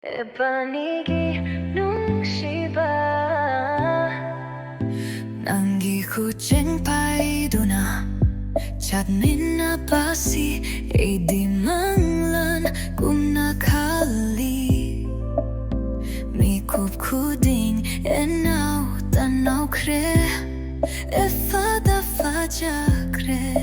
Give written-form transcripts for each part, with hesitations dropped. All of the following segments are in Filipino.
E panigi nung Shiba 남기고쟁 파이도나 찾는 아바시 에이디 망란 꿈나칼리 미쿠p kuding enau tanau kre e fada faja kre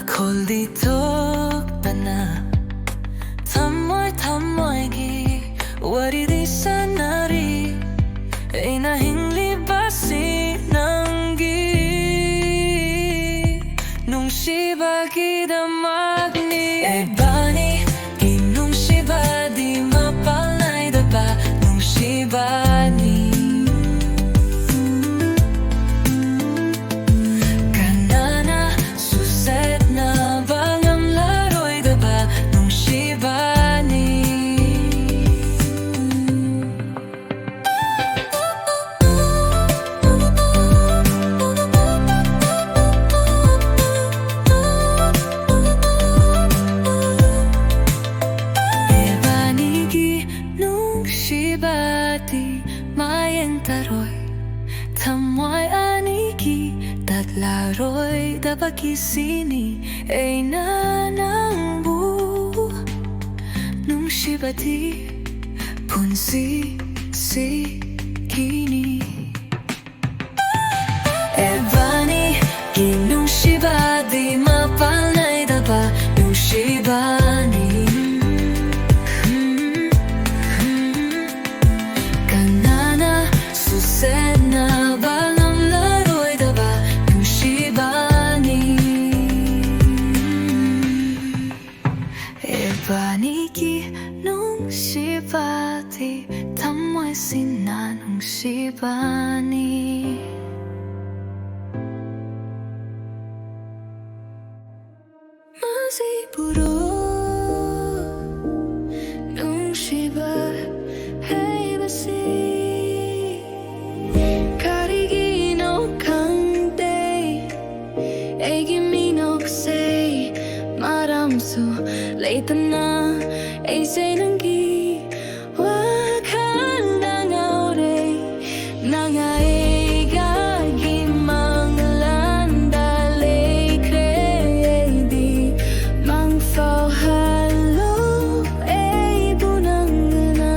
Makolditok tana Tamoy gi Waridi sanari Ay nahingli basi nanggi Nung Shiba gidamagni Ay bani Ginung Shiba di mapalay daba Nung Shiba ni Shibati mayen taroy Tamoy aniki Tatlaroy Dabakisini Ay nanangbu Nung Shibati Punsi si kini Ebani Ginung Shibati Mapalay daba Nung Shibani Sedna balam laroy daba nung Shibani Ebaniki nung Shibati Tamoy sina nung Shibani Masipuro nung Shiba Hey basi Late na ay say nanggi Wakan lang aure Nangaiga gimang landale kredi Mang fao halo ay bunang na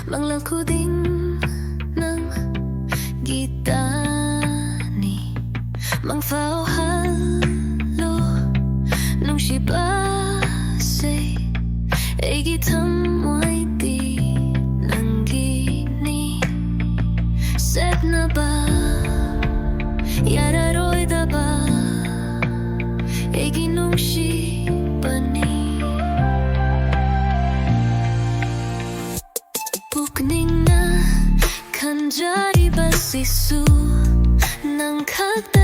Manglangkuding ng gitani Mangfauhalo nung sibase Ay gitam mo'y di nanggini Set na ba? Yararoy da ba? Ay ginong shibani Pukning na kanjari ba sisu Nang kag